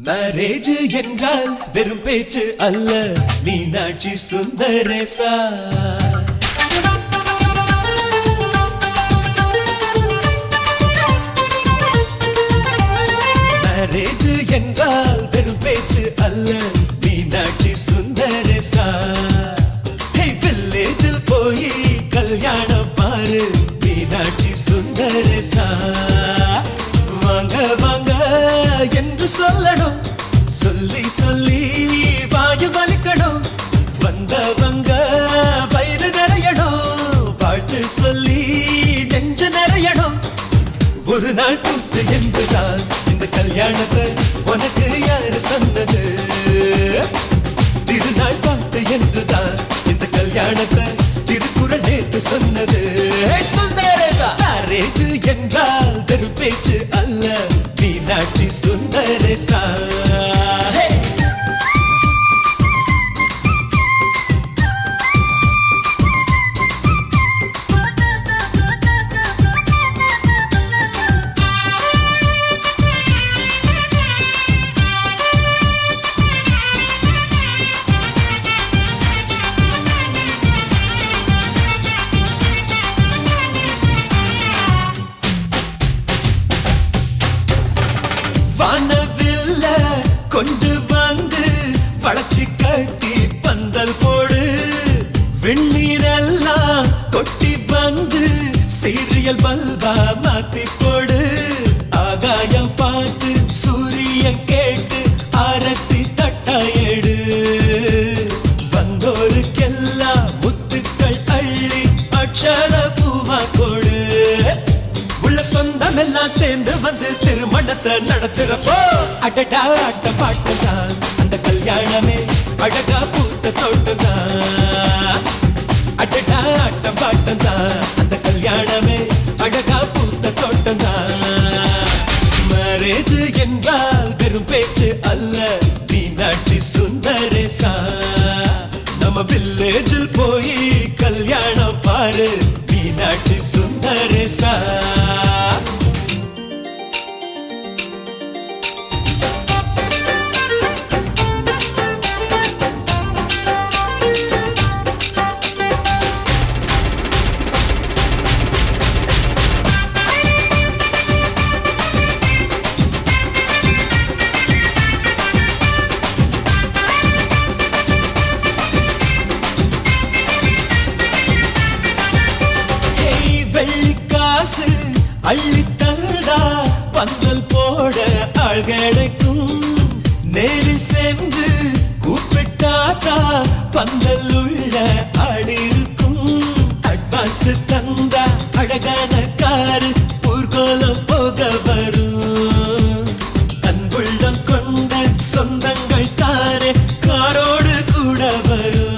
Marriage என்றால் வெறும் பேச்சு அல்ல, மீனாட்சி சுந்தரேசா. மேரேஜ் என்றால் வெறும் பேச்சு அல்ல, மீனாட்சி சுந்தரேசா. வில்லேஜில் போய் கல்யாணம் பாரு, மீனாட்சி சுந்தரேசா. வாங்க வாங்க என்று சொல்லணும், சொல்லி சொல்லி வாயு வலிக்கணும். வந்தவங்க வயிறு நிறையணும், வாழ்த்து சொல்லி நெஞ்சு நிறையணும். ஒரு நாள் கூத்து என்றுதான் இந்த கல்யாணத்தை உனக்கு யாரு சொன்னது? திருநாள் பாட்டு என்றுதான் இந்த கல்யாணத்தை திருக்குறள் நேற்று சொன்னது. மேரேஜ் என்றால் வெறும் பேச்சு அல்ல, மீனாட்சி சுந்தரேசா. வானவில்ல கொண்டு வந்து வளர்ச்சி கட்டி பந்தல் போடு, வெண்ணீரெல்லாம் கொட்டி வந்து சீரியல் பல்பா மாத்தி போடு. ஆகாயம் பார்த்து சூரியன் கேட்டு ஆரத்தி தட்டாயேடு. வந்தோருக்கெல்லாம் முத்துக்கள் அள்ளி அட்சர பூவா கொடு. உள்ள சொந்தம் எல்லாம் சேர்ந்து வந்து திருமணத்தை நடத்துறப்போ அடடா ஆட்ட பாட்டுதான் அந்த கல்யாணமே அழகா பூத்த தோட்டம்தான். அடடா ஆட்ட பாட்டுதான் அந்த கல்யாணமே அழகா பூத்த தோட்டம்தான். மேரேஜ் என்றால் வெறும் பேச்சு அல்ல, மீனாட்சி சுந்தரேசா. நம்ம வில்லேஜில் போய் கல்யாணம் பாரு, மீனாட்சி சுந்தரேசா. வெள்ளிக்காசு அள்ளி தந்தா பந்தல் போட ஆள் கிடைக்கும். நேரில் சென்று கூப்பிட்டாதா பந்தல் உள்ள ஆள் இருக்கும். அட்வான்ஸ் தந்தா அழகான காரு ஊர்கோலம் போக வரும். அன்புள்ளம் கொண்ட சொந்தங்கள் தானே காரோடு கூட வரும்.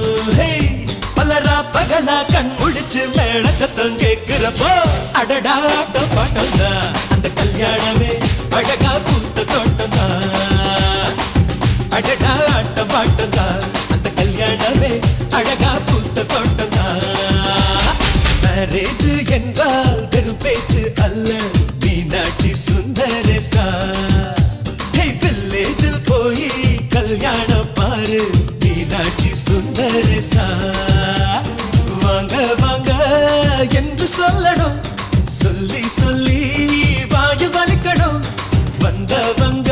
பலரா பகலா கண் முடிச்சு மேல சத்தம் கேட்கிறப்போ அடடா ஆட்ட பாட்டம்தான் அந்த கல்யாணமே அழகா பூத்த தோட்டம்தான். அடடா ஆட்ட பாட்டம்தான் அந்த கல்யாணமே அழகா பூத்த தோட்டம்தான். மேரேஜ் என்றால் வெறும் பேச்சு அல்ல, மீனாட்சி சுந்தரேசா. வில்லேஜில் போய் கல்யாணம் பாரு, மீனாட்சி சுந்தரேசா. வாங்க வாங்க என்று சொல்லணும், சொல்லி சொல்லி வாயு வலிக்கணும். வந்தவங்க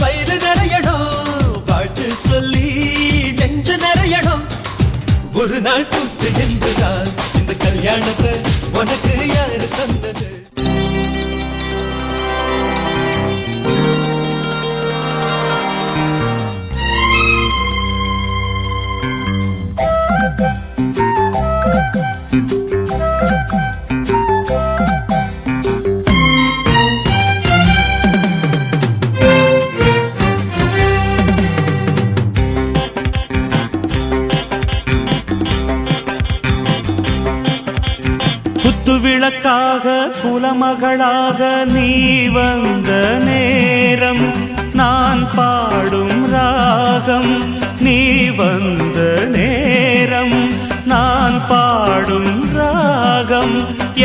வயிறு நிறையணும், வாழ்த்து சொல்லி நெஞ்சு நிறையணும். ஒரு நாள் கூத்து என்றுதான் இந்த கல்யாணத்தை உனக்கு யாரு சொன்னது? விளக்காக குலமகளாக நீ வந்த நேரம், நான் பாடும் ராகம். நீ வந்த நேரம் நான் பாடும் ராகம்.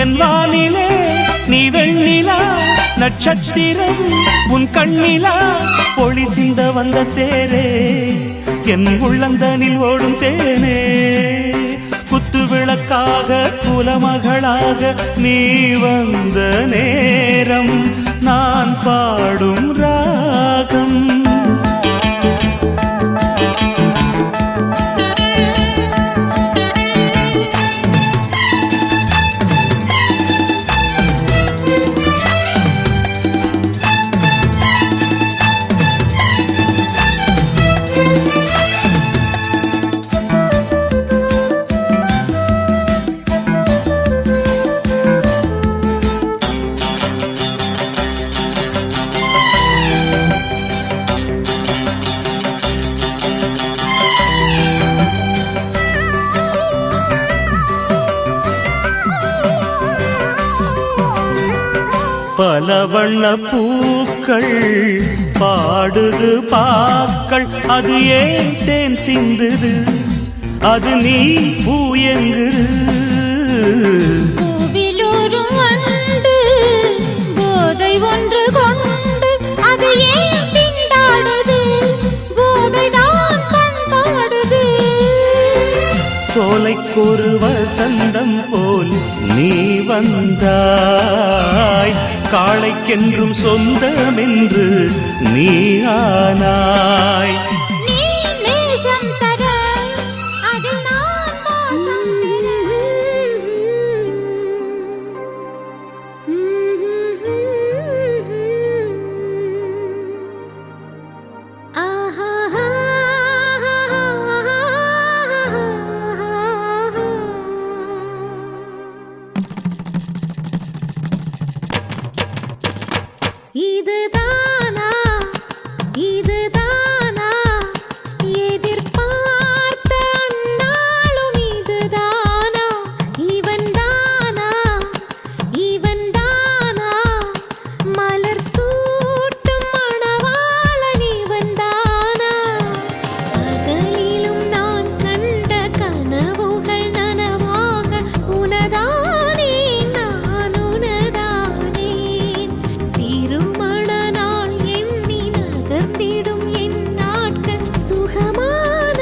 என் வானிலே நீ வெண்ணிலா, நட்சத்திரம் உன் கண்ணிலா ஒளி சிந்த வந்த தேரே என் உள்ளந்தனில் ஓடும் தேனே குத்து விளக்காக குலமகளாக நீ வந்த நேரம் நான் பாடும் ராகம் பல வண்ண பூக்கள் பாடுது பாக்கள் அது ஏன் தேன் சிந்துது அது நீ பூயங்குது பூவிலூரும் வண்டு போதை ஒன்று கொண்டு அது ஏன் திண்டாடுது போதைதான் பண்பாடுது சோலைக்கொரு வசந்தம் போல் நீ வந்தாய் காளைக்கென்றும் சொந்தமென்று நீ ஆனாய் நீ நேசம் தர அதில் நான் வாசம் பெற ஆஹா இதுதானா இதுதானா எதிர்பார்த்த அந்நாளும் இதுதானா இவன்தானா இவன்தானா மலர் சூட்டும் மணவாளன் இவன்தானா பகலிலும் நான் கண்ட கனவுகள் நனவாக உனதானே நான் உனதானே திருமண நாள் எண்ணி நகர்ந்திடும் என் நாட்கள் சுகமான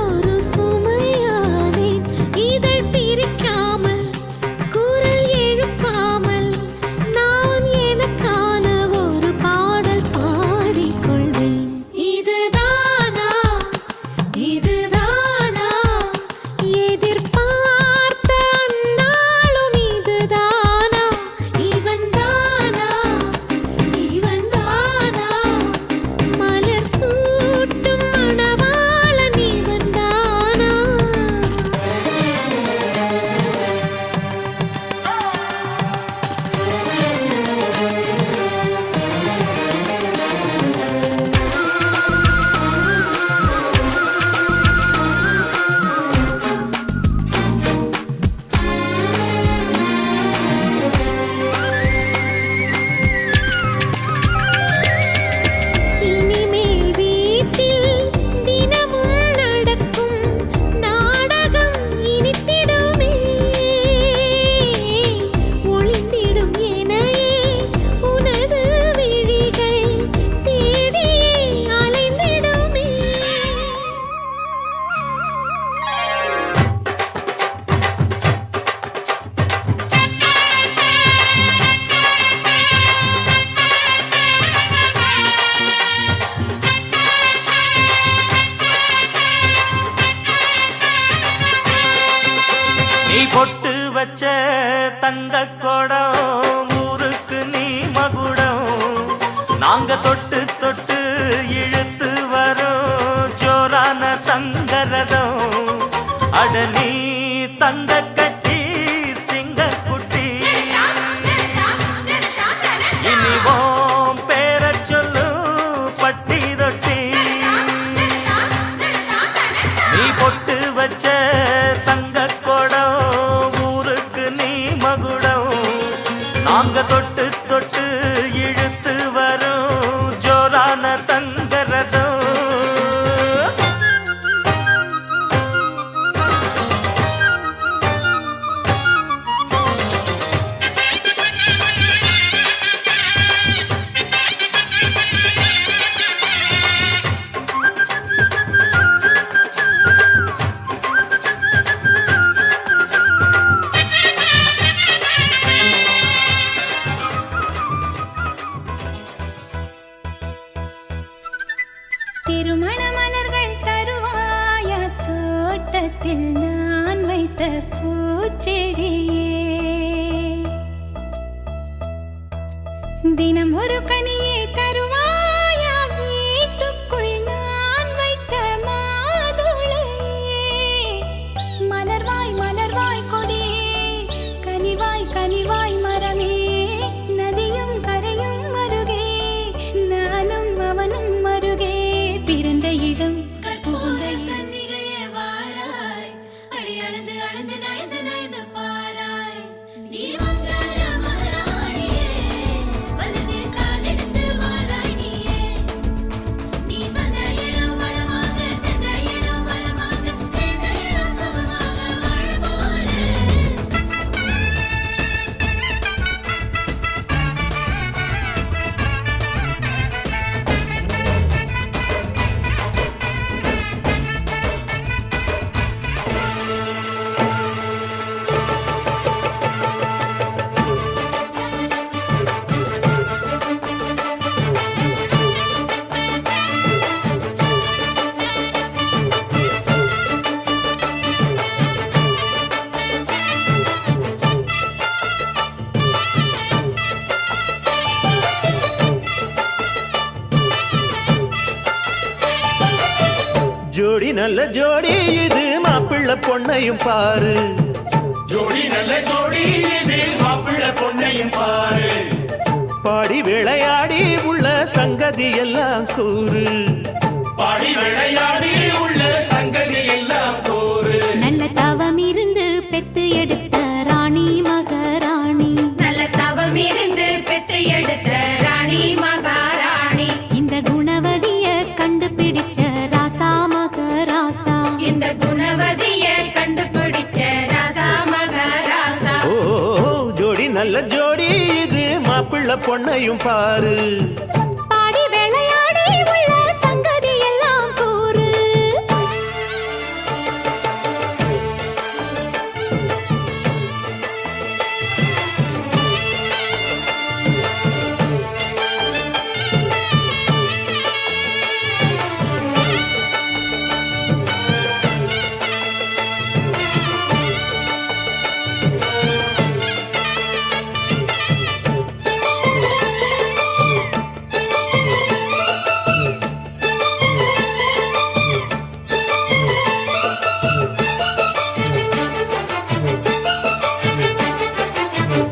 ஒரு சுமையானேன் இதழ் பிரிக்காமல் குரல் எழுப்பாமல் நான் எனக்கான ஒரு பாடல் பாடிக்கொள்வேன் இதுதானா இதுதானா எதிர்பார்த்த அந்நாளும் இதுதானா இவன்தானா இவன்தானா மலர் சூட்டும் மணவாளன் இவன்தானா இனிமேல் வீட்டில் தினமும் நடக்கும் நாடகம் இனித்திடுமே ஒளிந்திடும் எனையே உனது விழிகள் தேடியே அலைந்திடுமே நீ பொட்டு வச்ச தங்க குடம் ஊருக்கு நீ மகுடம் நாங்க தொட்டு தொட்டு இழுத்து வரோம் ஜோரான தங்கரதம் அட நீ தங்க கட்டி சிங்க குட்டி இனிவோம் பேர சொல்லு பட்டி ரொட்டி நீ பொட்டு வச்ச தங்க குடம் ஊருக்கு நீ மகுடம் நாங்க தொட்டு தொட்டு இழுத்து வரும் ஜோரான தங்கரதம் ஜோடி நல்ல ஜோடி இது மாப்பிள்ளை பொண்ணையும் பாரு ஜோடி நல்ல ஜோடி இது மாப்பிள்ளை பொண்ணையும் பாரு பாடி விளையாடி உள்ள சங்கதி எல்லாம் கூறு பாடி விளையாடி உள்ள சங்கதி எல்லாம் கூறு நல்ல தவம் இருந்து பெத்து எடுத்த ராணி மகாராணி நல்ல தவம் இருந்து பெத்து எடுத்த ராணி மகாராணி இந்த குணவதிய கண்டுபிடிச்ச ராசா மகராசா இந்த குணவதிய கண்டுபிடிச்ச ராசா மகாராசா ஓ ஜோடி நல்ல ஜோடி இது மாப்பிள்ளை பொண்ணையும் பாரு பாடி விளையாடி உள்ள சங்கதி எல்லாம் கூறு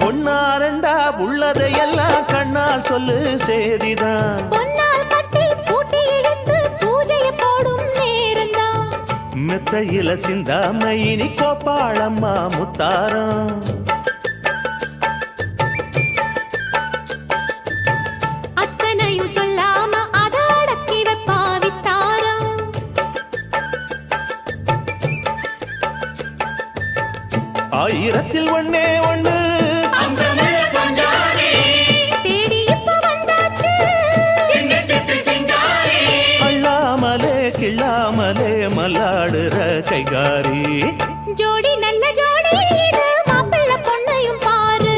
பொன்னாரண்டா உள்ளதையெல்லாம் கண்ணால் சொல்லு சேதிதான் பொன்னால் கட்டி பூட்டி இழுத்து பூஜையை போடும் நேரம்தான் மெத்தையில சிந்தாம இனி கோப்பாளம்மா முத்தாரம் அத்தனையும் சொல்லாம அத அடக்கி வைப்பா வித்தாரம் ஆயிரத்தில் ஒண்ணே ஒண்ணு தேடி இப்ப வந்தாச்சு அள்ளாமலே கிள்ளாமலே மல்லாடுற கைகாரி ஜோடி நல்ல ஜோடி இது மாப்பிள்ளை பொண்ணையும் பாரு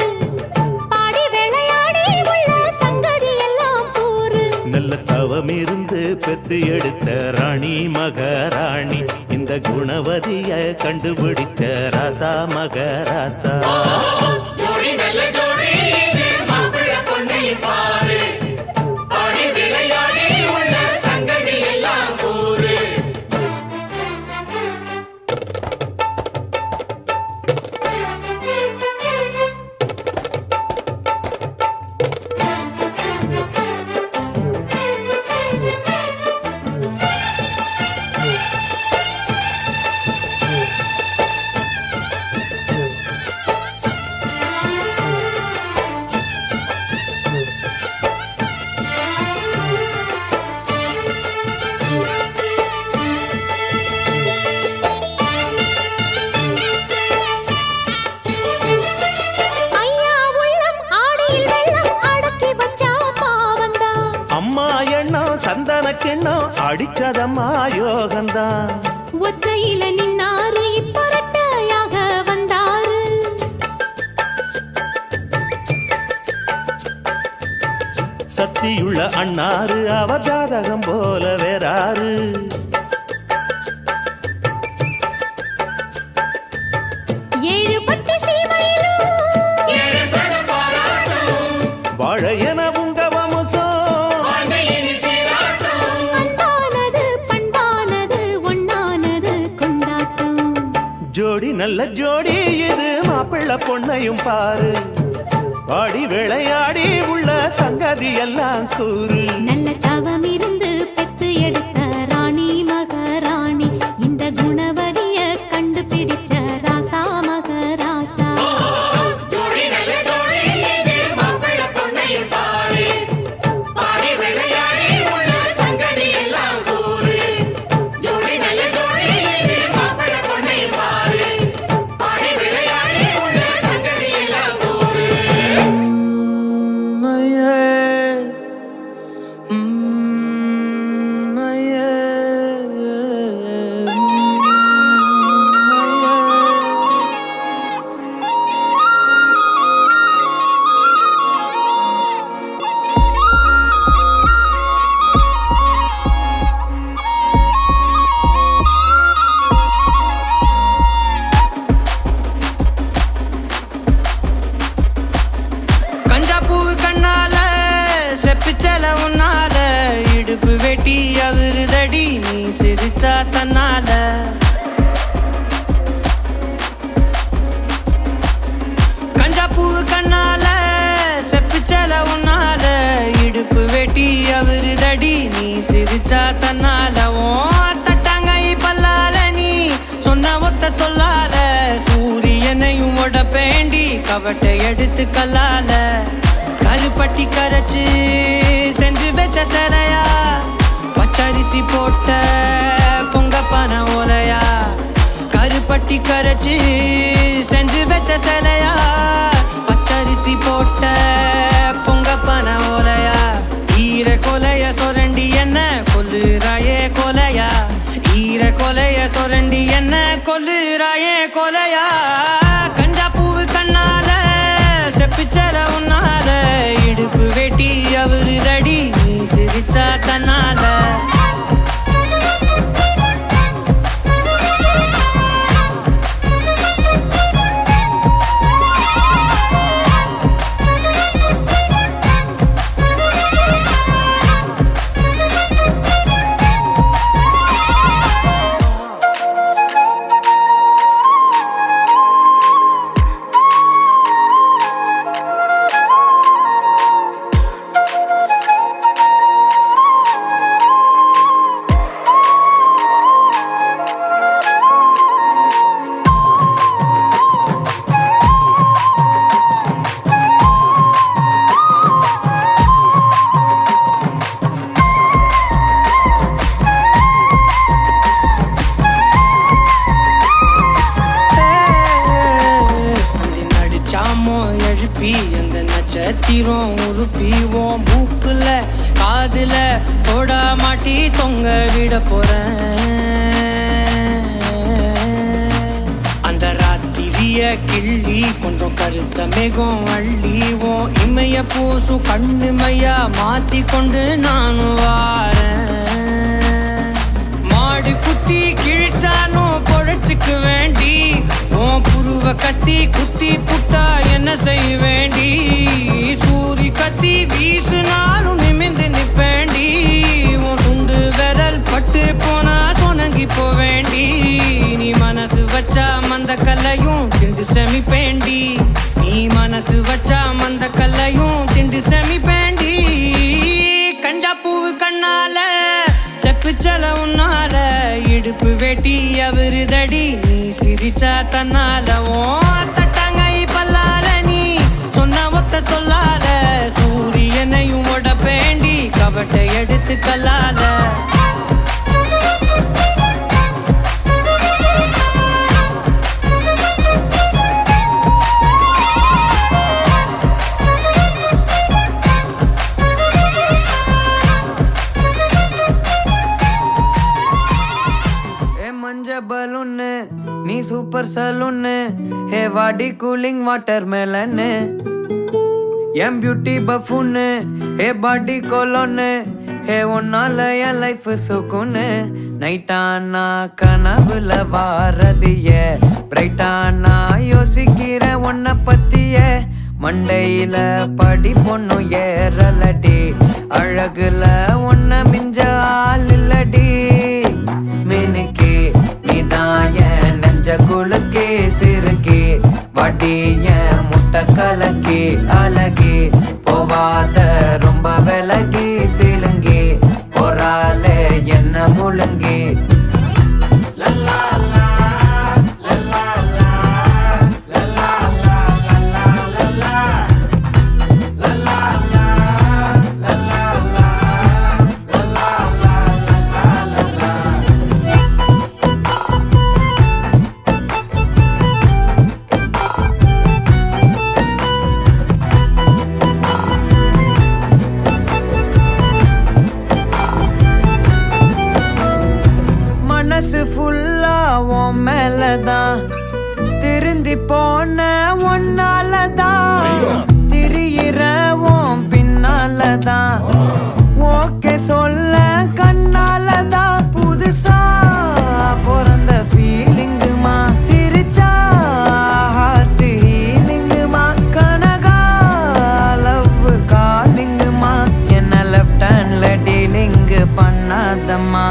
பாடி விளையாடி உள்ள சங்கதி எல்லாம் கூறு நல்ல தவம் இருந்து பெத்து எடுத்த ராணி மகாராணி இந்த குணவதிய கண்டுபிடிச்ச ராசா மகராசா ஜோடி நல்ல ஜோடி இது மாப்பிள்ளை பொண்ணையும் பாரு பாடி விளையாடி உள்ள சங்கதி எல்லாம் கூறு ஐயா உள்ளம் ஆடியில் வெள்ளம் அடக்கி வச்சா பாவம்தான் அம்மா எண்ணம் சந்தன கிண்ணம் அடிச்சதம்மா யோகந்தான் ஒத்தையில நின்னாரு இப்ப ரெட்டையாக வந்தாரு சக்தியுள்ள அண்ணாரு அவ ஜாதகம் போல வேறாரு ஏழு பட்டு சீமையிலும் ஏழு சனம் பாராட்டும் வாழையன உங்க வம்சம் வாழ்க்கையினி சீராட்டும் அன்பானது பண்பானது ஒண்ணானது கொண்டாட்டம் ஜோடி நல்ல ஜோடி இது மாப்பிள்ளை பொண்ணையும் பாரு பாடி விளையாடி உள்ள சங்கதி எல்லாம் கூறு நல்ல தவம் இருந்து பெத்து எடுத்த ராணி மகாராணி இந்த குணவதிய கண்டுபிடிச்ச ராசா மகராசா ஜோடி நல்ல ஜோடி இது மாப்பிள்ளை பொண்ணையும் பாரு பாடி விளையாடி உள்ள சங்கதி எல்லாம் கூறு ஜோடி நல்ல ஜோடி இது மாப்பிள்ளை பொண்ணையும் பாரு பாடி விளையாடி உள்ள சங்கதி எல்லாம் கூறு Yeah. சிரிச்சா தன்னால கஞ்சாப்பூ கண்ணால செப்பிச்சல உன்னால இடுப்பு வெட்டி அவருதடி நீ சிரிச்சா தன்னால ஓ தட்டாங்கை பல்லால நீ சொன்ன ஒத்த சொல்லால சூரியனையும் உடப்பேண்டி கவட்டை எடுத்து கல்லால கருப்பட்டி கரைச்சு செஞ்சு வச்ச சிலையா பச்சரிசி போட்ட பொங்கப்பான ஓலையா கருப்பட்டி கரைச்சு செஞ்சு வச்ச சிலையா பச்சரிசி போட்ட பொங்கப்பான ஓலையா ஈர கொலைய சொரண்டி என்ன கொல்லுறாயே கொலையா ஈர கொலைய சொரண்டி என்ன கொல்லுறாயே கொலையா கஞ்சாப்பூ கண்ணால செப்பிச்சல உன்னால இடுப்பு வெட்டி அவருதடி நீ சிரிச்சா தன்னால அந்த நட்சத்திரம் உருப்பிவோம் பூக்குல காதுல தோடா மாட்டி தொங்க விட போறேன் அந்த ராத்திரிய கிள்ளி கொஞ்சம் கருத்த மேகம் அள்ளிவோம் இமைய பூசும் கண்ணு மையா மாத்தி கொண்டு நானும் வாரேன் மாடு குத்தி கிழிச்சாலும் பொழைச்சுக்கு வேண்டி உன் புருவ கத்தி குத்தி புட்டா என்ன செய்ய வேண்டி சூரி கத்தி வீசுனாலும் நிமிந்து நிப்பேண்டி உன் சுண்டு விரல் பட்டு போனா சொனங்கி போவேண்டி நீ மனசு வச்சா மந்த கல்லையும் திண்டு செமிப்பேண்டி நீ மனசு வச்சா மந்த கல்லையும் திண்டு செமிப்பேண்டி கஞ்சாப்பூ கண்ணால செப்பிச்சல உன்னால இடுப்பு வெட்டி அவருதடி நீ சிரிச்சா தன்னால ஓ தட்டாங்கை பல்லால நீ சொன்ன ஒத்த சொல்லால சூரியனையும் உடப்பேண்டி கவட்டை எடுத்து கல்லால பலூன்னு நீ சூப்பர் சலூன்னு ஹே வாடி கூலிங் வாட்டர் மேலன்னு எம் பியூட்டி பஃபூன்னு ஹே பாடி கோலோன்னு ஹே ஒன்னால என் லைஃப் சுக்குன்னு நைட்டானா கனவுல வாரதிய பிரைட்டானா யோசிக்கிற உன்ன பத்திய மண்டையில படி பொண்ணும் ஏறலடி அழகுல ஒன்ன மிஞ்ச ஆள் இல்லடி மினுக்கே நெஞ்ச குலுக்கே சிறுக்கே வடிய முட்டை கலக்கே அழகே போவாத ரொம்ப விலகி சிலுங்கி பொறால என்ன முழுங்கி மனசு ஃபுல்லா உன் மேலதான் திருந்தி போன ஒன்னாலதான் திரியிற உன் பின்னாலதான் ஓகே சொல்ல கண்ணாலதான் புதுசா பிறந்த ஃபீலிங்குமா சிரிச்சா ஹார்ட் ஹீலிங்குமா கனகா லவ் காலிங்குமா என்ன லெஃப்ட் ஹேண்ட்ல டீலிங் பண்ணாதம்மா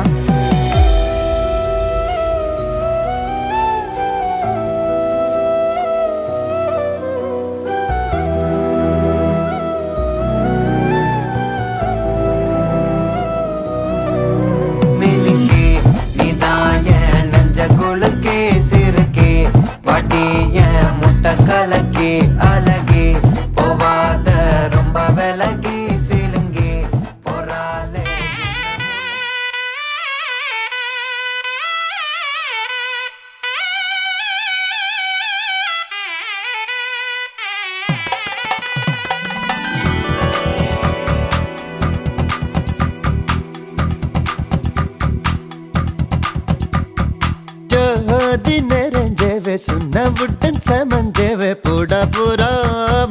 மதி நிறைஞ்சவே சுண்ண விட்டன் சமஞ்சவே போடா போரா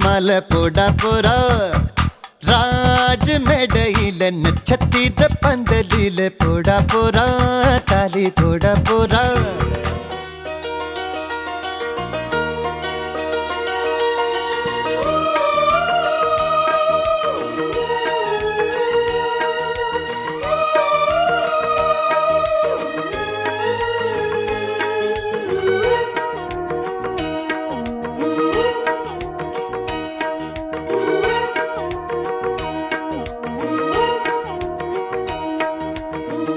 மலை போடா போரா ராஜ மேடையில நட்சத்திர பந்தலில போடா போரா தாலி போடா போரா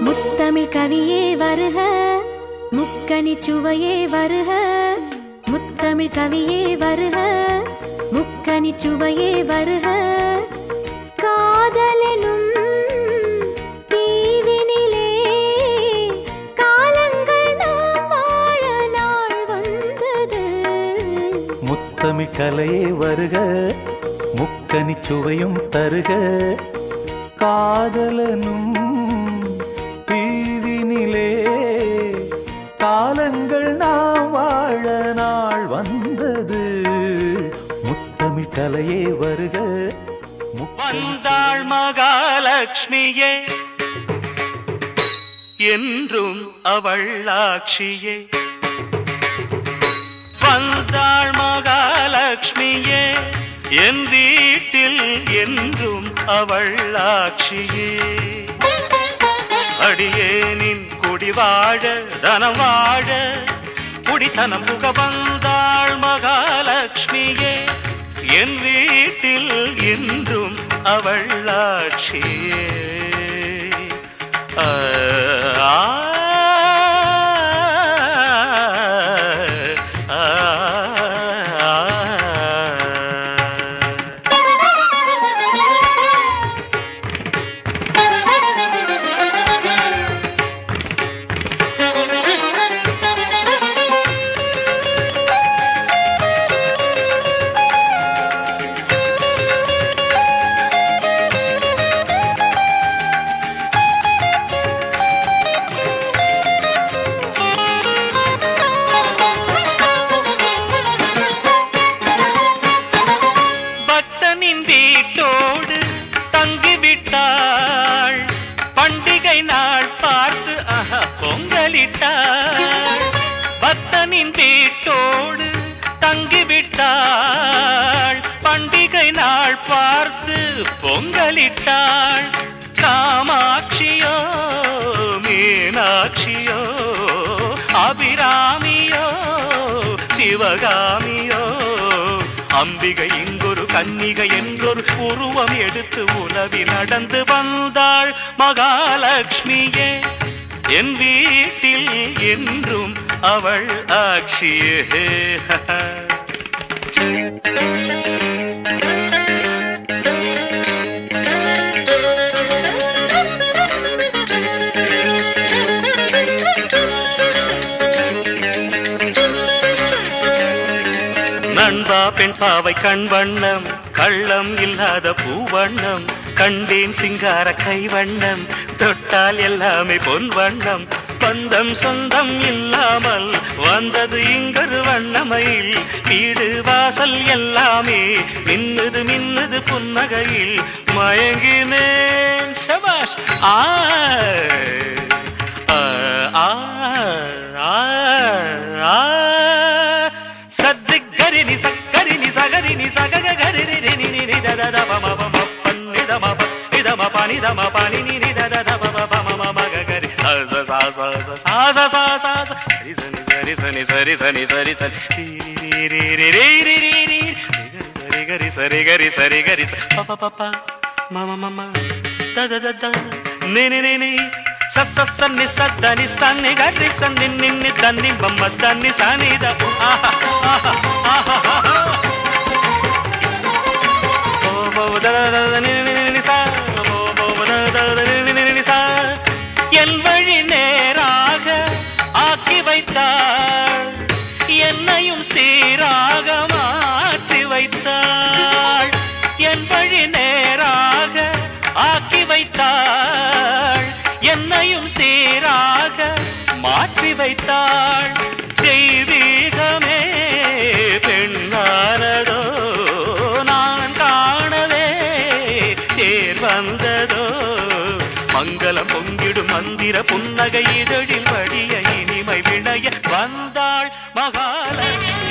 முத்தமிழ் கவியே வருக முக்கனி சுவையே வருக முத்தமிழ் கவியே வருக முக்கனி சுவையே வருக காதலெனும் தீவினிலே காலங்கள் நாம் வாழ நாள் வந்தது முத்தமிழ் கலையே வருக முக்கனி சுவையும் தருக காதலனும் தீவினிலே காலங்கள் நாம் வாழ நாள் வந்தது முத்தமிழ் கலையே வருக வந்தாள் மகாலட்சுமியே என்றும் அவள் ஆட்சியே வந்தாள் மகாலட்சுமியே என் வீட்டில் என்றும் அவள் ஆட்சியே அடியேனின் குடி வாழ தனம் வாழ குடித்தனம் புக வந்தாள் மகாலட்சுமியே என் வீட்டில் என்றும் அவள் ஆட்சியே பக்தனின் வீட்டோடு தங்கிவிட்டாள் பண்டிகை நாள் பார்த்து பொங்கலிட்டாள் காமாட்சியோ மீனாட்சியோ அபிராமியோ சிவகாமியோ அம்பிகை இங்கொரு கன்னிகை என்றொரு உருவம் எடுத்து உலவி நடந்து வந்தாள் மகாலட்சுமியே என் வீட்டில் என்றும் அவள் ஆட்சியே நண்பா பெண் பாவை கண் வண்ணம் கள்ளம் இல்லாத பூவண்ணம் கண்டேன் சிங்கார கை வண்ணம் தொட்டால் எல்லாமே பொன் வண்ணம் பந்தம் சொந்தம் இல்லாமல் வந்தது இங்கொரு வண்ணமையில் வீடு வாசல் எல்லாமே மின்னுது மின்னுது புன்னகையில் மயங்கினேன் சபாஷ் ஆ சத்திகரினி சக்கரினி சகரினி சககரினி இதம பனிதம பனினி சரி சரி சரி சரி சரி சரி சரி சரி கரி சரி கரி பப்ப மம மம தத தத நினி நினி சச சன்னி சத்தனி சன்னி கரி சன்னி நின்னி தன்னி பம்ம தன்னி சனித ஆஹா ஆஹா ஆஹா ஓ போ தத தத நினி நினி சா ஓ போ தத தத நினி நினி சா என் வழி நேராக ஆக்கி வைத்தாள் என்னையும் சீராக மாற்றி வைத்தாள் என் வழி நேராக ஆக்கி வைத்தாள் என்னையும் சீராக மாற்றி வைத்தாள் ஈர புன்னகை இதழில் வடிய இனிமை விளைய வந்தாள் மகாலட்சுமி.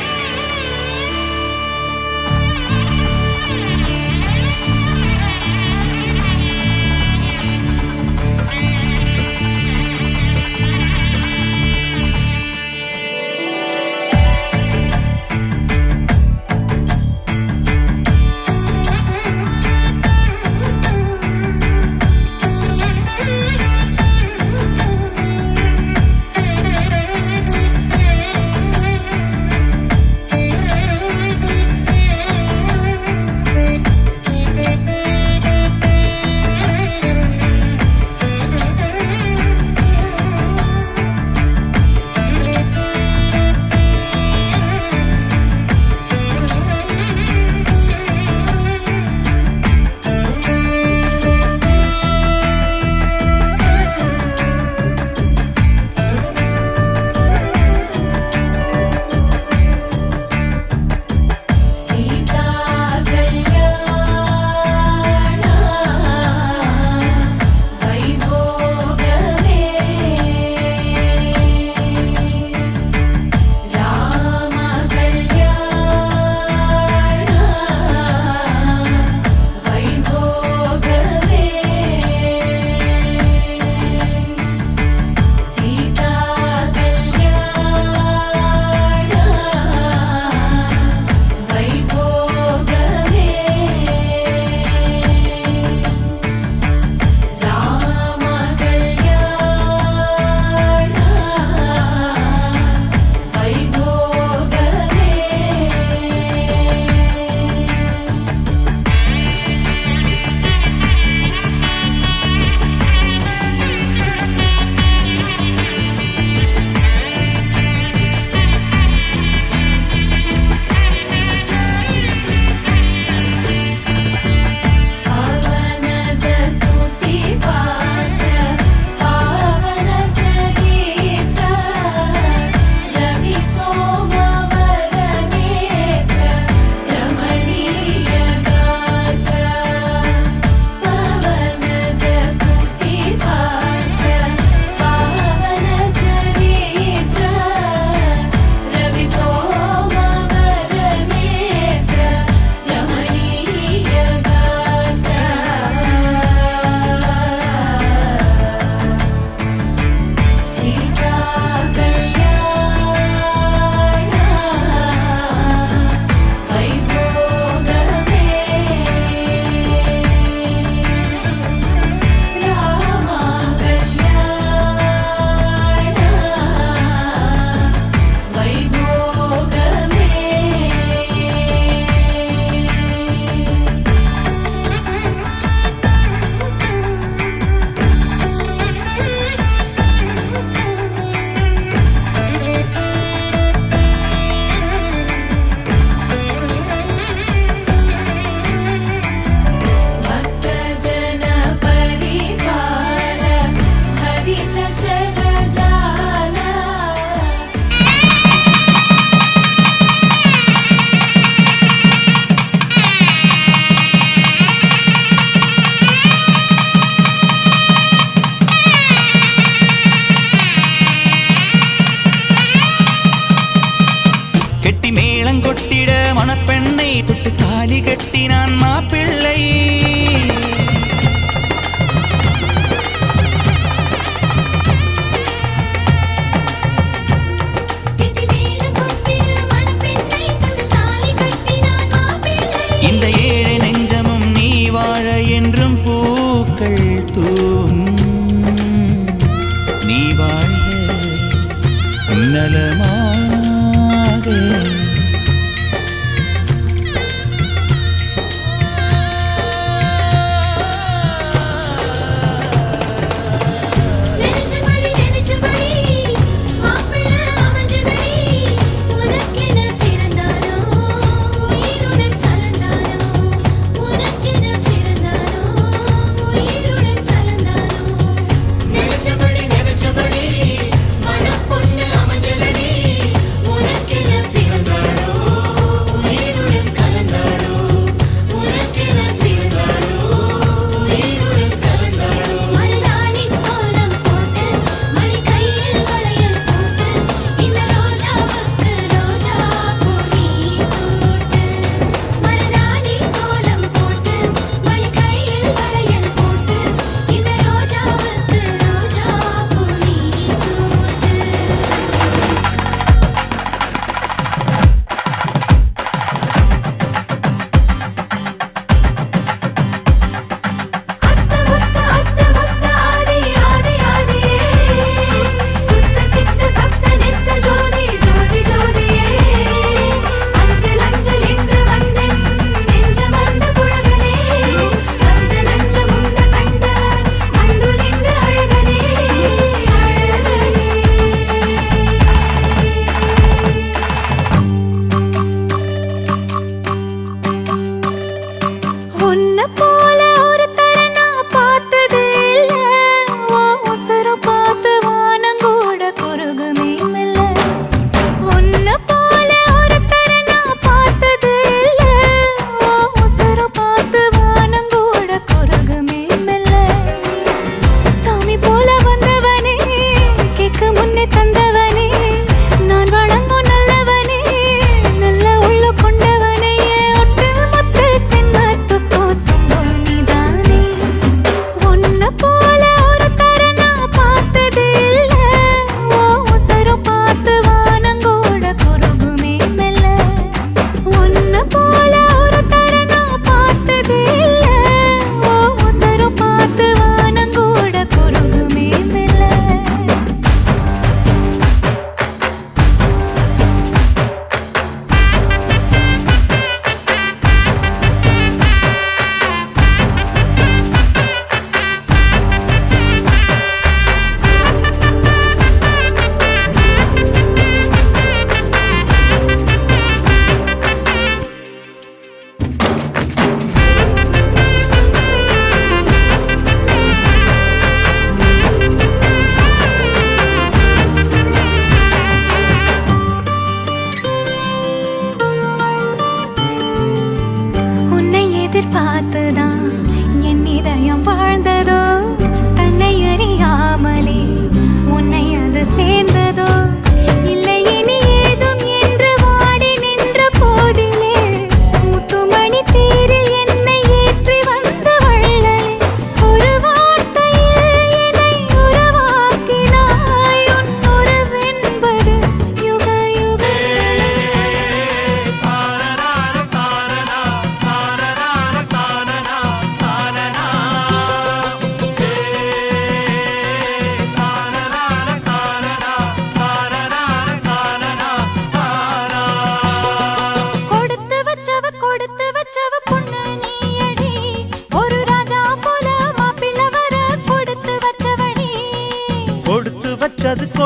நினைச்சபடி மனப்பொண்ணு அமைஞ்சதடி உனக்கென பிறந்தானோ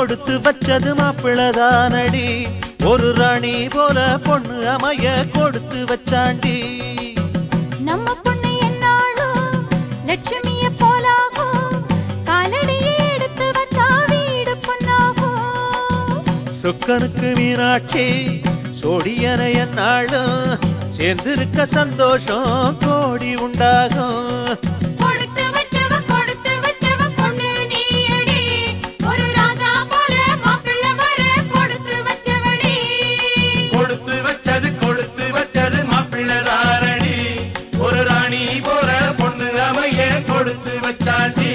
கொடுத்து வச்சது மாப்பிளதானடி ஒரு ராணி போல பொண்ணு அமைய கொடுத்து வச்சாண்டி நம்ம பொண்ணு என்னாலும் லட்சுமிய போலாகும் காலடியை எடுத்து வச்சா வீடு பொண்ணாகும் சொக்கனுக்கு மீனாட்சி சோடியன என்னாலும் சேர்ந்திருக்க சந்தோஷம் கோடி உண்டாகும் கொடுத்து வச்சவ பொண்ணு நீயடி ஒரு ராஜா போல மாப்பிள்ளை வர கொடுத்து வச்சவடி கொடுத்து வச்சது மாப்பிள்ளதாரடி ஒரு ராணி போல பொண்ணு அமைய கொடுத்து வச்சாண்டி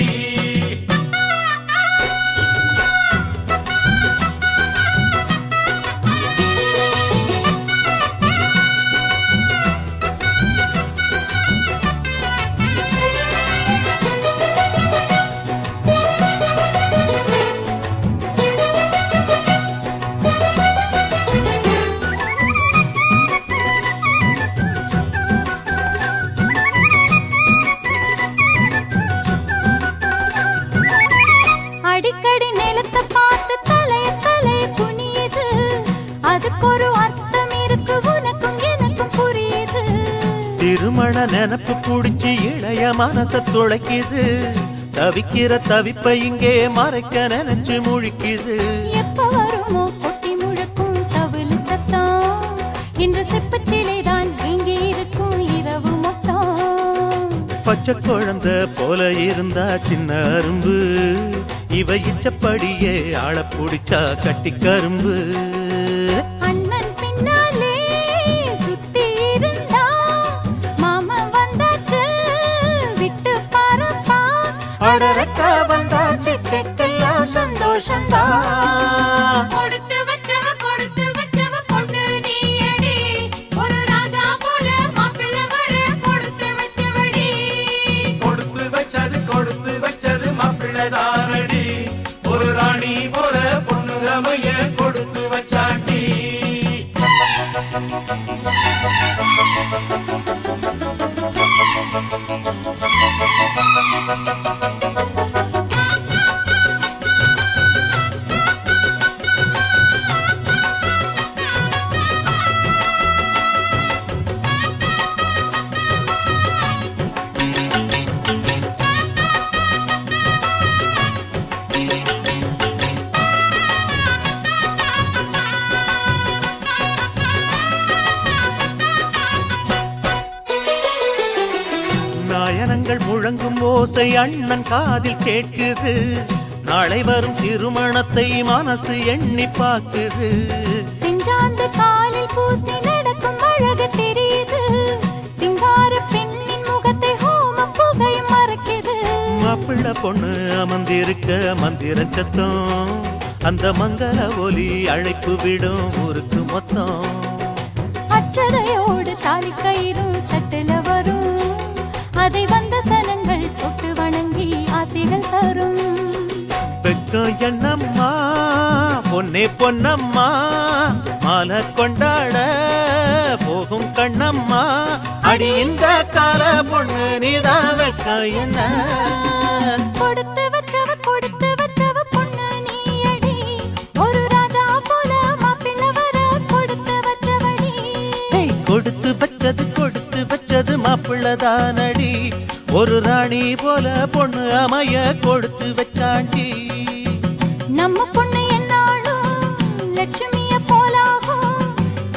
அடிக்கடி நிலத்தை பார்த்து தலைய குனியுது அதுக்கு ஒரு அர்த்தம் இருக்கு உனக்கும் எனக்கும் புரியுது திருமண நினப்பு புடிச்சு இளைய மனச துளைக்குது தவிக்கிற தவிப்பை இங்கே மறைக்க நினைச்சு முழிக்குது எப்ப வருமோ கொட்டி முழக்கும் தவிழ் சத்தம் இன்று செப்பச்சிலைதான் இங்கே இருக்கும் இரவு மொத்தம் பச்சை குழந்தை போல இருந்தா சின்ன அரும்பு இவ இச்சப்படியே ஆள புடிச்சா கட்டி கரும்பு அண்ணன் பின்னாலே சுத்தி இருந்தா மாமா வந்தாச்சு விட்டு பாருப்பா அடரக்கா வந்தா சிக்கெல்லாம் சந்தோஷம்தான் கொடுத்து வச்சவ பொண்ணு நீயடி ஒரு ராஜா போல மாப்பிள்ளை வர கொடுத்து வச்சவடி கொடுத்து வச்சது மாப்பிள்ளதாரடி ஒரு ராணி போல பொண்ணு அமைய கொடுத்து வச்சாண்டி நாயனங்கள் முழங்கும் ஓசை அண்ணன் காதில் கேட்குது நாளை வரும் திருமணத்தை மனசு எண்ணி பார்க்குது செஞ்சாந்து காலில் பூசி நடக்கும் அழகு தெரியுது சிங்கார பெண்ணின் முகத்தை ஹோம புகை மறைக்குது மாப்பிள்ள பொண்ணு அமர்ந்திருக்க மந்திர சத்தம் அந்த மங்கள ஒலி அழைப்பு விடும் ஊருக்கு மொத்தம் அச்சதையோடு தாலி கயிறும் தட்டுல வரும் அதை வந்த சனங்கள் தொட்டு வணங்கி ஆசைகள் தரும் வெக்கம் என்னம்மா பொன்னே பொன்னம்மா மாலை கொண்டாட போகும் கண்ணம்மா அடி இந்த கால பொண்ணு நீதான் வெக்கம் என்ன கொடுத்து வச்சவ பொண்ணு நீயடி ஒரு ராஜா போல மாப்பிள்ளை வர கொடுத்து வச்சவடி கொடுத்து வச்சது மாப்பிள்ளதானடி ஒரு ராணி போல பொண்ணு அமைய கொடுத்து வச்சாண்டி நம்ம பொண்ணு என்னாலும் லட்சுமிய போலாகும்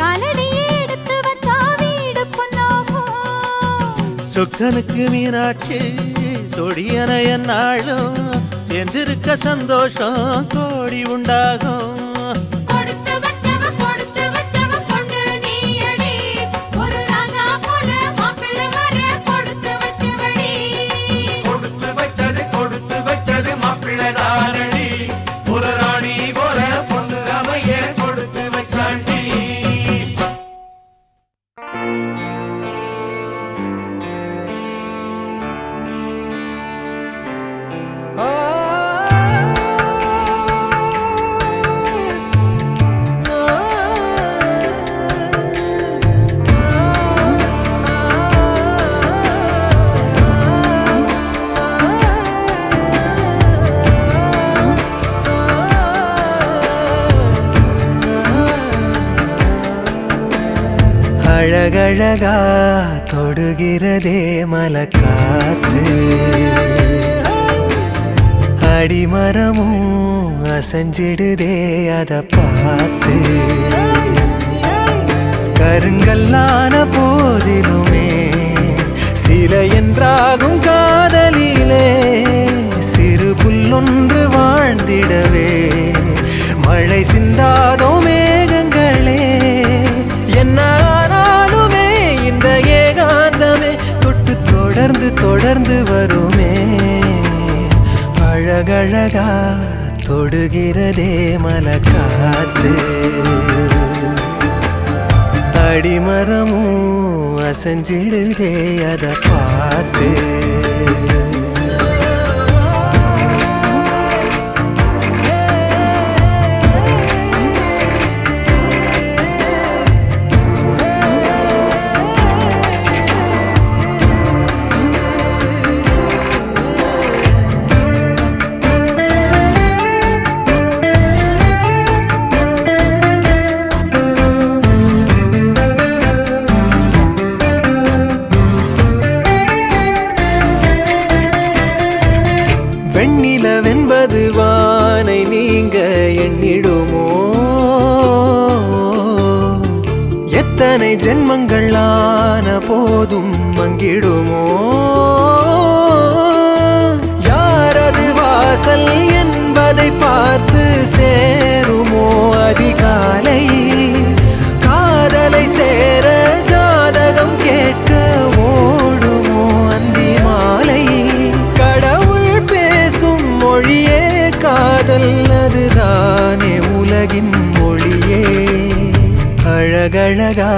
காலடியை எடுத்து வச்சா வீடு பொண்ணாகும் சொக்கனுக்கு மீனாட்சி சொடியன என்னாலும் சேர்ந்திருக்க சந்தோஷம் கோடி உண்டாகும் கொடுத்து வச்சவ பொண்ணு நீயடி ஒரு ராஜா போல மாப்பிள்ளை வர கொடுத்து வச்சவடி கொடுத்து வச்சது மாப்பிள்ளதானடி ஒரு ராணி போல பொண்ணு அமைய கொடுத்து வச்சாண்டி அழகழகா தொடுகிறதே மலக்காத்து அடிமரமும் அசைஞ்சிடுதே அத பார்த்து கருங்கல்லான போதிலுமே சில என்றாகும் காதலிலே சிறு புல்லொன்று வாழ்ந்திடவே மழை சிந்தாதோ மேகங்களே என்னாலுமே இந்த ஏகாந்தமே தொட்டு தொடர்ந்து தொடர்ந்து வருமே அழகழகா தொடுகிறதே மலக்காத்து அடிமரமும் அசைஞ்சிடுதே அத பார்த்து வெண்ணிலவென்பது வானை நீங்க எண்ணிடுமோ எத்தனை ஜென்மங்கள் ஆன போதும் மங்கிடுமோ யாரது வாசல் என்பதை பார்த்து சேருமோ அதிகாலை காதலை சேர ஜாதகம் கேட்க ஓடுமோ அந்தி மாலை மொழியே காதல் அதுதானே உலகின் மொழியே அழகழகா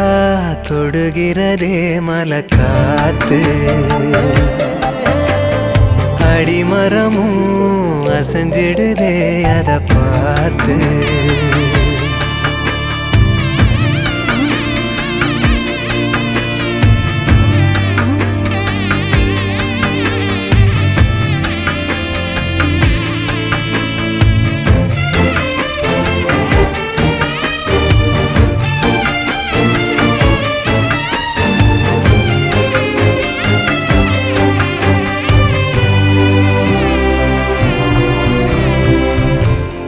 தொடுகிறதே மலக்காத்து அடிமரமும் அசைஞ்சிடுதே அத பார்த்து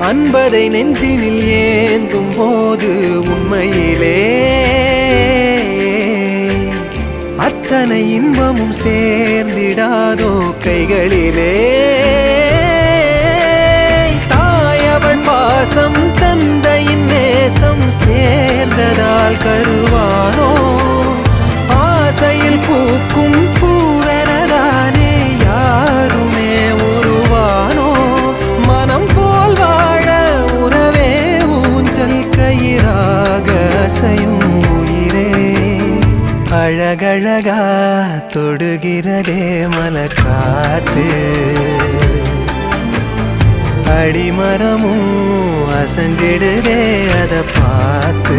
அன்பதை நெஞ்சினில் ஏந்தும் போது உண்மையிலே அத்தனை இன்பமும் சேர்ந்திடாதோ கைகளிலே தாயவள் பாசம் தந்தையின் நேசம் சேர்ந்ததால் கருவானோ ஆசையில் பூக்கும் பூவெனதானே யாருமே உருவானோ மனம் போல் வாழ உறவே ஊஞ்சல் கயிறாக அசையும் உயிரே அழகழகா தொடுகிறதே மலக்காத்து அடிமரமும் அசைஞ்சிடுதே அத பார்த்து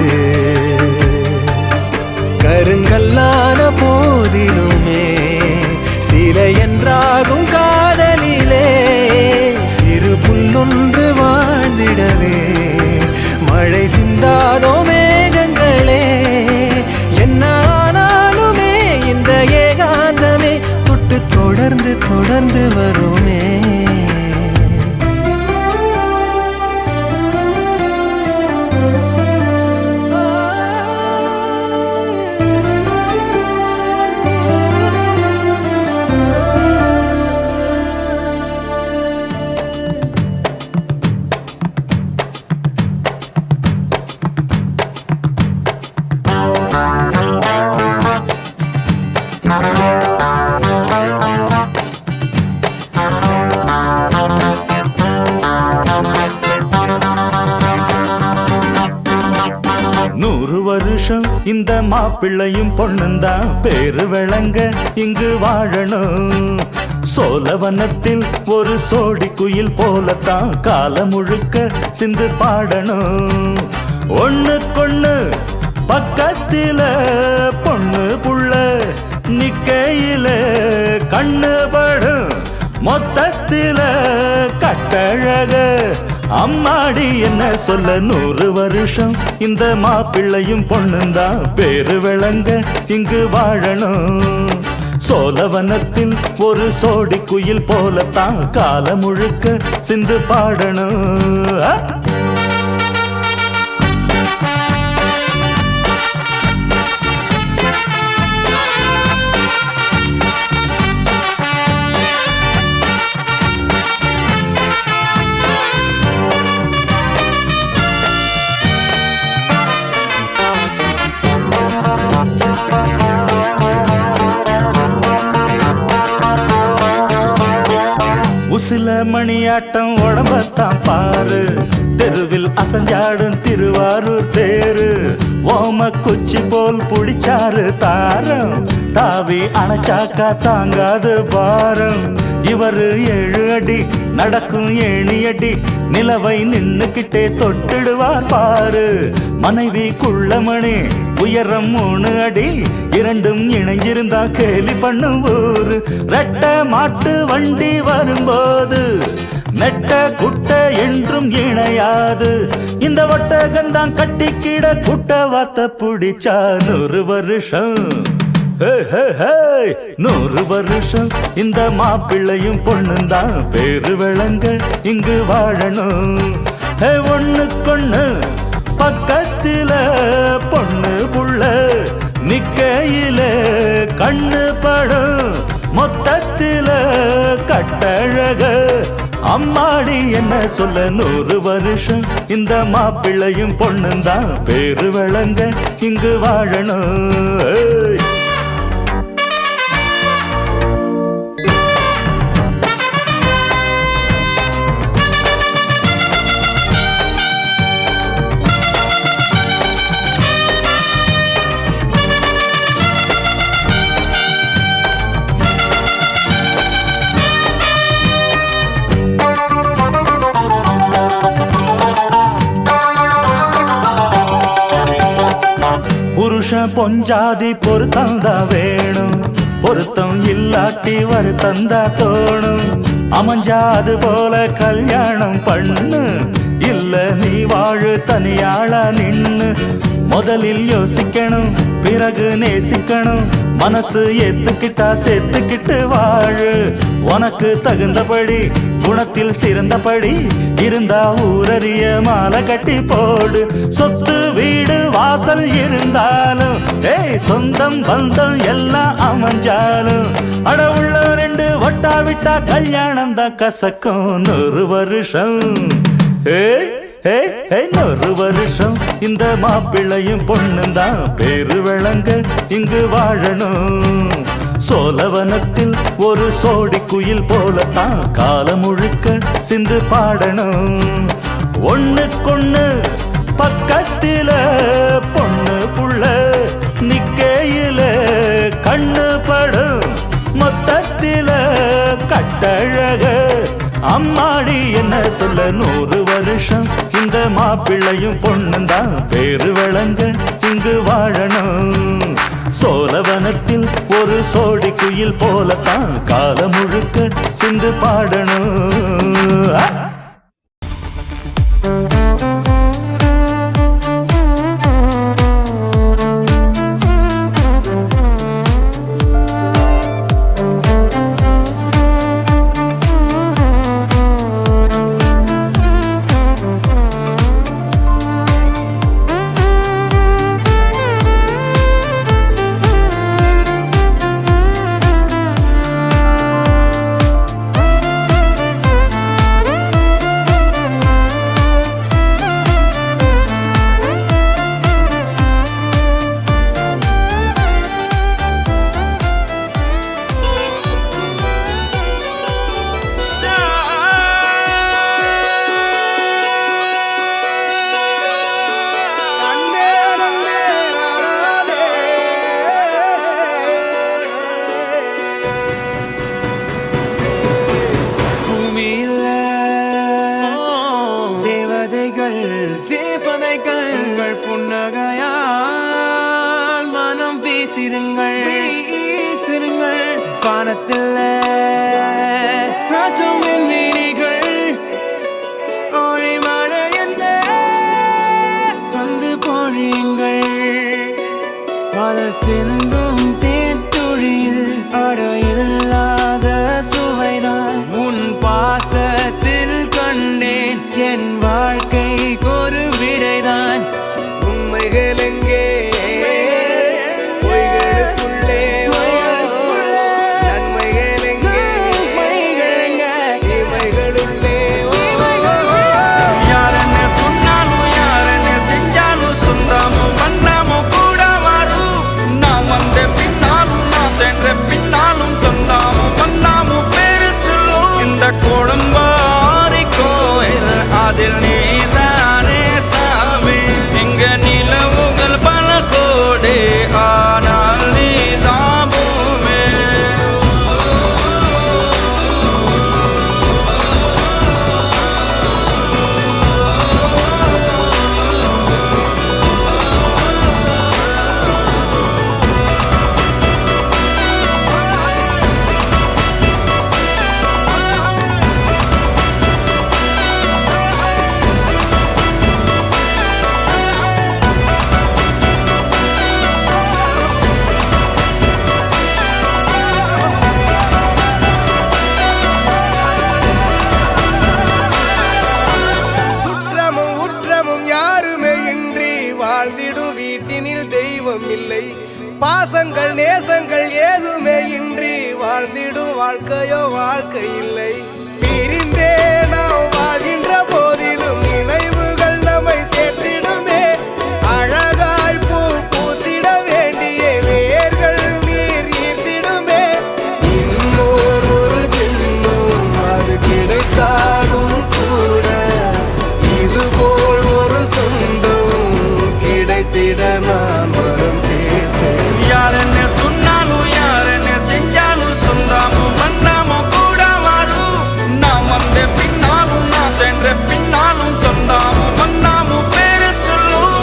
கருங்கல்லான போதிலுமே சில என்றாகும் காதலிலே சிறு புல்லொன்று வாழ்ந்திடவே மழை சிந்தாதோ மேகங்களே என்னாலுமே இந்த ஏகாந்தமே தொட்டு தொடர்ந்து தொடர்ந்து வருமே இந்த மாப்பிள்ளையும் பொண்ணுந்தான் பேரு விளங்க இங்கு வாழணும் சோழவனத்தில் ஒரு சோடி குயில் போலத்தான் காலம் முழுக்க சிந்து பாடணும் ஒண்ணுக்கொண்ணு பக்கத்தில பொண்ணு புள்ள நிக்கையில கண்ணு படும் மொத்தத்தில கட்டழக அம்மாடி என்ன சொல்ல 100 வருஷம் இந்த மாப்பிள்ளையும் பொண்ணுந்தான் பேரு விளங்க இங்கு வாழணும். சோழவனத்தில் ஒரு சோடி குயில் போலத்தான் காலம் முழுக்க சிந்து பாடணும். உசில மணியாட்டம் உடம்பத்தான் பாரு, தெருவில் அசஞ்சாடும் திருவாரூர் தேரு. ஓம குச்சி போல் புடிச்சாரு தாரம், தாவி அணைச்சாக்கா தாங்காது பாரம். இவரு 7 அடி நடக்கும் ஏணியடி, நிலவை நின்னுக்கிட்டே தொட்டிடுவார் பாரு. மனைவி குள்ளமணி உயரம் 3 அடி, இரண்டும் இணைஞ்சிருந்தா கேலி பண்ணும் ஊரு. ரெட்ட மாட்டு வண்டி வரும்போது நெட்ட குட்ட என்றும் இணையாது. இந்த ஒட்டகந்தான் கட்டிக்கிட குட்ட வாத்த புடிச்சா 100 வருஷம். 100 வருஷம் இந்த மாப்பிள்ளையும் பொண்ணுந்தான் பேரு விளங்க இங்கு வாழணும். ஒண்ணுக்கொண்ணு பக்கத்தில பொண்ணு புள்ள நிக்கையில கண்ணு படம், மொத்தத்தில கட்டழக. அம்மாடி என்ன சொல்ல 100 வருஷம் இந்த மாப்பிள்ளையும் பொண்ணுந்தான் பேரு விளங்க இங்கு வாழணும். புருஷன் பொஞ்சாதி பொருத்தந்தா வேணும், பொருத்தம் இல்லாட்டி வருத்தந்தா தோணும். அமைஞ்சாது போல கல்யாணம் பண்ணு, இல்ல நீ வாழு தனியாளா நின்னு. முதலில் யோசிக்கணும் பிறகு நேசிக்கணும், மனசு ஏத்துக்கிட்டா சேர்த்துக்கிட்டு வாழு. உனக்கு தகுந்தபடி குணத்தில் சிறந்தபடி இருந்தா ஊரறிய மாலை கட்டி போடு. சொத்து வீடு வாசல் இருந்தாலும் சொந்தம் பந்தம் எல்லாம் அமைஞ்சாலும், அட உள்ள 2 ஒட்டா விட்டா கல்யாணம் தான் கசக்கும். 100 வருஷம் 100 வருஷம் இந்த மாப்பிள்ளையும் பொண்ணுந்தான் பேரு விளங்க இங்கு வாழணும். சோழவனத்தில் ஒரு சோடி குயில் போலத்தான் காலம் முழுக்க சிந்து பாடணும். ஒண்ணுக்கொண்ணு பக்கத்தில பொண்ணு புள்ள நிக்கையில கண்ணு படும், மொத்தத்தில கட்டழக. அம்மாடி என்ன சொல்ல 100 வருஷம் இந்த மாப்பிள்ளையும் பொண்ணுந்தான் பேரு விளங்க இங்கு வாழணும். சோழவனத்தில் ஒரு சோடி குயில் போலத்தான் காலம் முழுக்க சிந்து பாடணும். பல சிந்தும் தேத்துழியில் அடையில்லாத சுவைதான் உன் பாசத்தில் கண்டேன் என் வாழ்க்கைக்கு ஒரு விடைதான் உண்மைகள் எங்கே பொய்களுக்குள்ளே நன்மைகள் எங்கே இமைகளுள்ளே யாரென்ன சொன்னாலும் யாரென்ன செஞ்சாலும் சொந்தாமும் பண்ணாமும் கூட வரும் நான் வந்த பின்னாலும் நான் சென்ற பின்னாலும் சொந்தாமும் பண்ணாமும் பேரு சொல்லும் இந்த குடும்பாரி கோயில் அதில் நீதானே சாமி இங்க நிலவுகள் பல கோடி ஆனால் நீதான் பூமி சுற்றமும் உற்றமும் யாருமே இன்றி வாழ்ந்திடும் வீட்டினில் தெய்வம் இல்லை பாசங்கள் நேசங்கள் ஏதுமே இன்றி வாழ்ந்திடும் வாழ்க்கையோ வாழ்க்கை இல்லை பிரிந்தே நாம் வாழ்கின்ற போதிலும் நினைவுகள் நம்மை சேர்த்திடுமே அழகாய் பூ பூத்திட வேண்டிய வேர்கள் நீர் ஈர்த்திடுமே இன்னொரு ஜென்மம் அது கிடைத்தாலும் கூட இதுபோல் ஒரு சொந்தம் கிடைத்திட நான் வரம் கேட்டேன் யாரென்ன சொன்னாலும் யாரென்ன செஞ்சாலும் சொந்தாமும் பண்ணாமும் கூட வரும் நான் வந்த பின்னாலும் நான் சென்ற பின்னாலும் சொந்தாமும் பண்ணாமும் பேரு சொல்லும்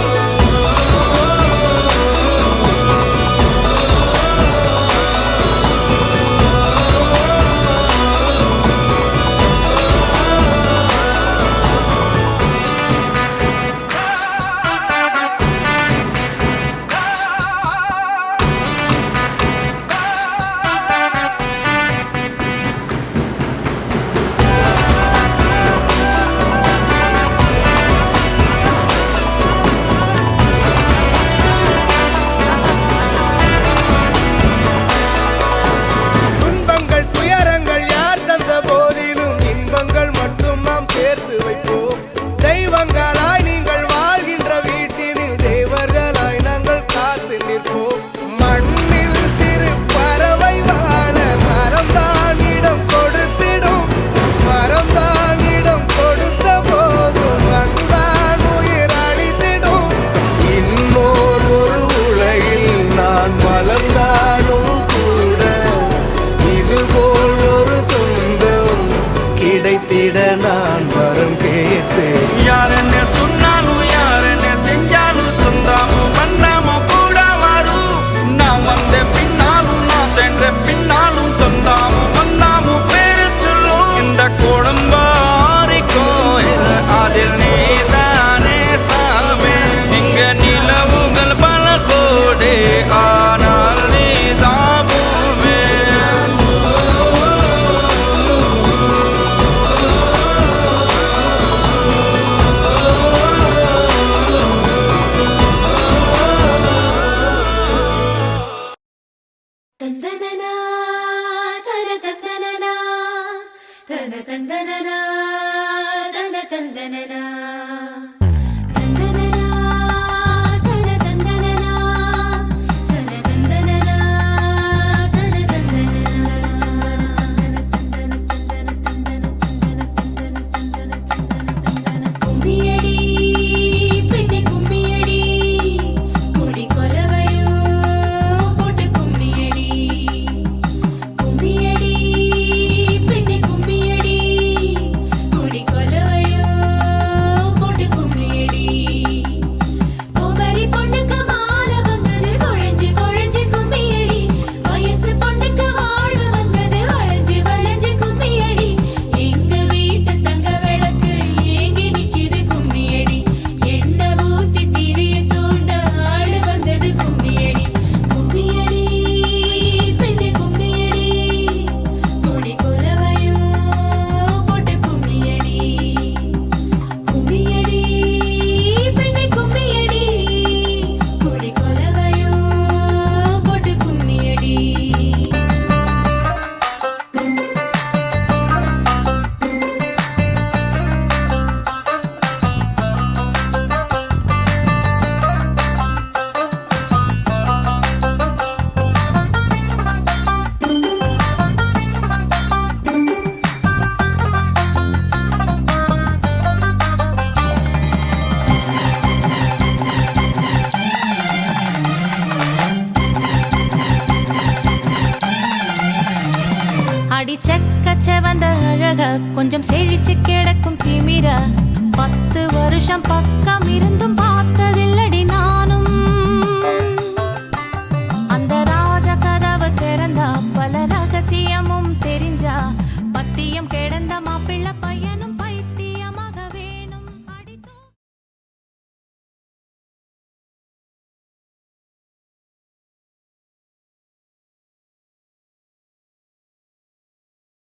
கொஞ்சம் செழிச்சு கிடக்கும் திமிரா 10 வருஷம் பக்கம் இருந்து